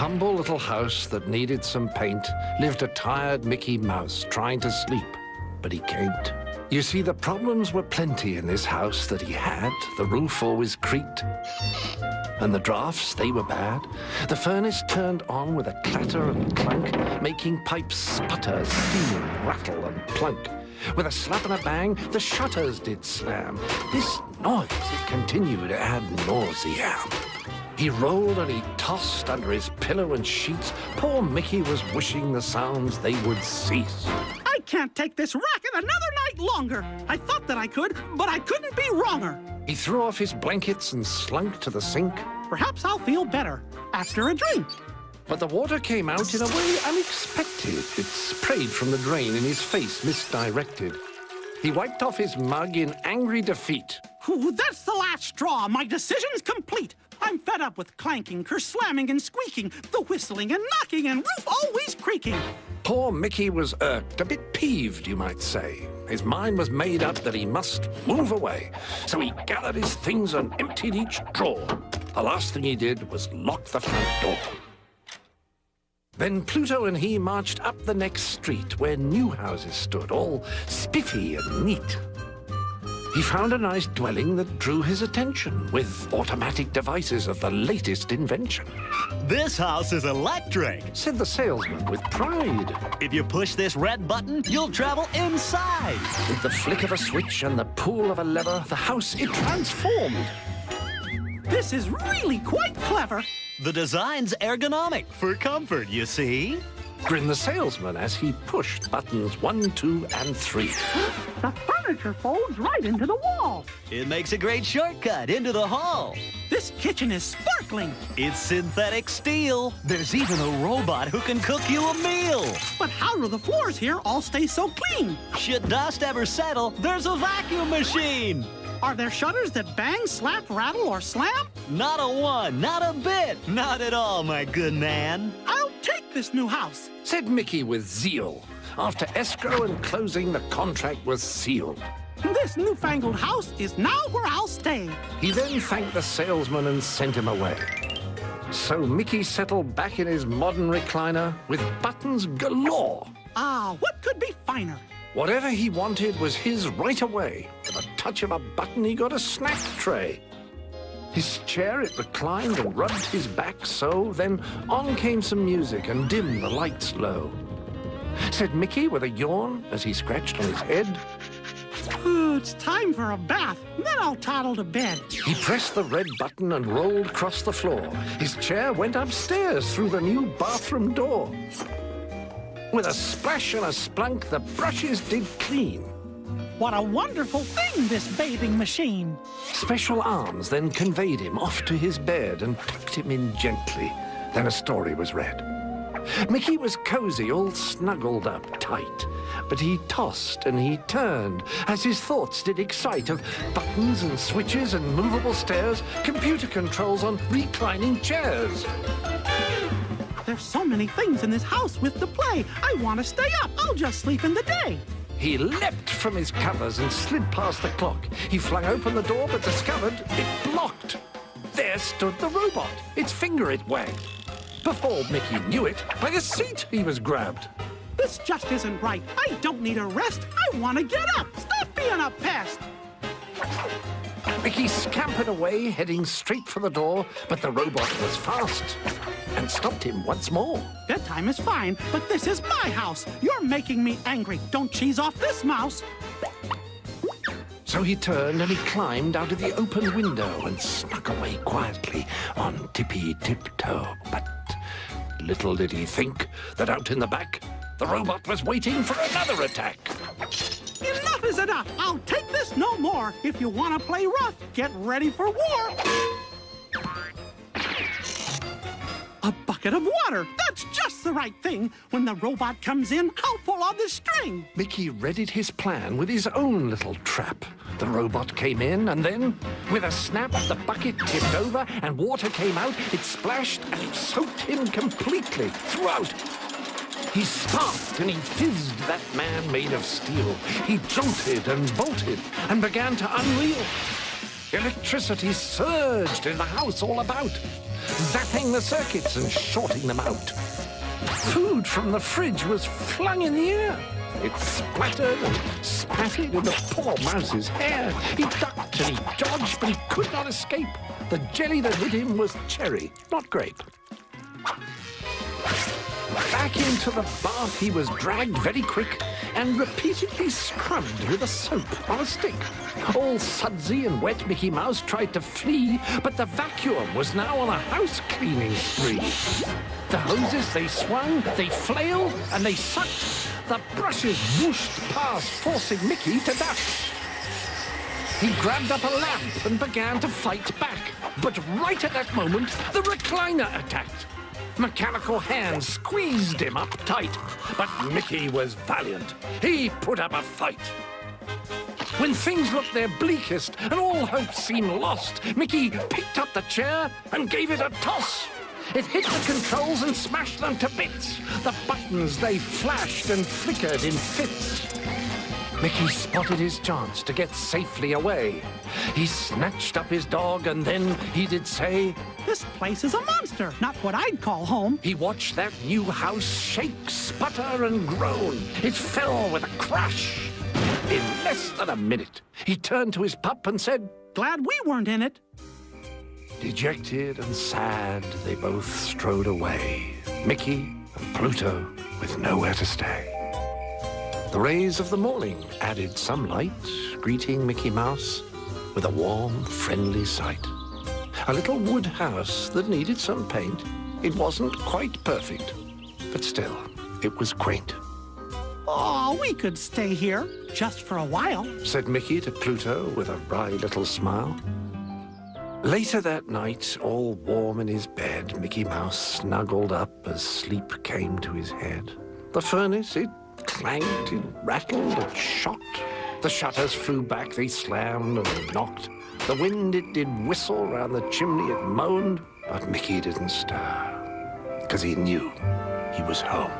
humble little house that needed some paint lived a tired Mickey Mouse trying to sleep, but he can't. You see, the problems were plenty in this house that he had. The roof always creaked, and the drafts, they were bad. The furnace turned on with a clatter and clunk, making pipes sputter, steam, rattle and plunk. With a slap and a bang, the shutters did slam. This noise, it continued ad nauseam. He rolled and he tossed under his pillow and sheets. Poor Mickey was wishing the sounds they would cease. I can't take this racket another night longer. I thought that I could, but I couldn't be wronger. He threw off his blankets and slunk to the sink. Perhaps I'll feel better after a drink. But the water came out in a way unexpected. It sprayed from the drain in his face, misdirected. He wiped off his mug in angry defeat. Ooh, that's the last straw. My decision's complete. I'm fed up with clanking, kerslamming and squeaking, the whistling and knocking and roof always creaking. Poor Mickey was irked, a bit peeved, you might say. His mind was made up that he must move away. So he gathered his things and emptied each drawer. The last thing he did was lock the front door. Then Pluto and he marched up the next street where new houses stood, all spiffy and neat. He found a nice dwelling that drew his attention with automatic devices of the latest invention. This house is electric, Said the salesman with pride. If you push this red button, you'll travel inside. With the flick of a switch and the pull of a lever, the house, it transformed. This is really quite clever. The design's ergonomic for comfort, you see. Grinned the salesman as he pushed buttons 1, 2, and 3. The furniture folds right into the wall. It makes a great shortcut into the hall. This kitchen is sparkling. It's synthetic steel. There's even a robot who can cook you a meal. But how do the floors here all stay so clean? Should dust ever settle, there's a vacuum machine. Are there shutters that bang, slap, rattle, or slam? Not a one, not a bit, not at all, my good man. I'll take this new house. Said Mickey with zeal. After escrow and closing, the contract was sealed. This newfangled house is now where I'll stay. He then thanked the salesman and sent him away. So Mickey settled back in his modern recliner with buttons galore. Ah, what could be finer? Whatever he wanted was his right away. With a touch of a button, he got a snack tray. His chair, it reclined and rubbed his back so. Then on came some music and dimmed the lights low. Said Mickey with a yawn as he scratched on his head. Ooh, it's time for a bath. Then I'll toddle to bed. He pressed the red button and rolled across the floor. His chair went upstairs through the new bathroom door. With a splash and a splunk, the brushes did clean. What a wonderful thing, this bathing machine. Special arms then conveyed him off to his bed and tucked him in gently. Then a story was read. Mickey was cozy, all snuggled up tight. But he tossed and he turned as his thoughts did excite of buttons and switches and movable stairs, computer controls on reclining chairs. There's so many things in this house with to play. I want to stay up. I'll just sleep in the day. He leapt from his covers and slid past the clock. He flung open the door but discovered it blocked. There stood the robot, its finger it wagged. Before Mickey knew it, by the seat he was grabbed. This just isn't right. I don't need a rest. I want to get up. Stop being a pest. Mickey scampered away, heading straight for the door, but the robot was fast and stopped him once more. Bedtime is fine, but this is my house. You're making me angry. Don't cheese off this mouse. So he turned and he climbed out of the open window and snuck away quietly on tippy-tiptoe. But little did he think that out in the back, the robot was waiting for another attack. Enough is enough. I'll take this no more. If you want to play rough, get ready for war. A bucket of water. That's just the right thing. When the robot comes in, I'll pull on the string. Mickey readied his plan with his own little trap. The robot came in, and then, with a snap, the bucket tipped over, and water came out. It splashed, and it soaked him completely throughout. He sparked and he fizzed, that man made of steel. He jolted and bolted and began to unreel. Electricity surged in the house all about. zapping the circuits and shorting them out. Food from the fridge was flung in the air. It splattered and spattered in the poor mouse's hair. He ducked and he dodged, but he could not escape. The jelly that hit him was cherry, not grape. Back into the bath he was dragged very quick and repeatedly scrubbed with a soap on a stick. All sudsy and wet, Mickey Mouse tried to flee, but the vacuum was now on a house-cleaning spree. The hoses, they swung, they flailed, and they sucked. The brushes whooshed past, forcing Mickey to duck. He grabbed up a lamp and began to fight back. But right at that moment, the recliner attacked. Mechanical hands squeezed him up tight, but Mickey was valiant. He put up a fight. When things looked their bleakest and all hope seemed lost, Mickey picked up the chair and gave it a toss. It hit the controls and smashed them to bits. The buttons, they flashed and flickered in fits. Mickey spotted his chance to get safely away. He snatched up his dog and then he did say, "This place is a monster, not what I'd call home." He watched that new house shake, sputter, and groan. It fell with a crash. In less than a minute, he turned to his pup and said, "Glad we weren't in it." Dejected and sad, they both strode away, Mickey and Pluto with nowhere to stay. The rays of the morning added some light, greeting Mickey Mouse with a warm, friendly sight. A little wood house that needed some paint. It wasn't quite perfect, but still, it was quaint. "Oh, we could stay here, just for a while," said Mickey to Pluto with a wry little smile. Later that night, all warm in his bed, Mickey Mouse snuggled up as sleep came to his head. The furnace, it clanked, it rattled, it shocked. The shutters flew back, they slammed and knocked. The wind, it did whistle round the chimney, it moaned. But Mickey didn't stir, 'cause he knew he was home.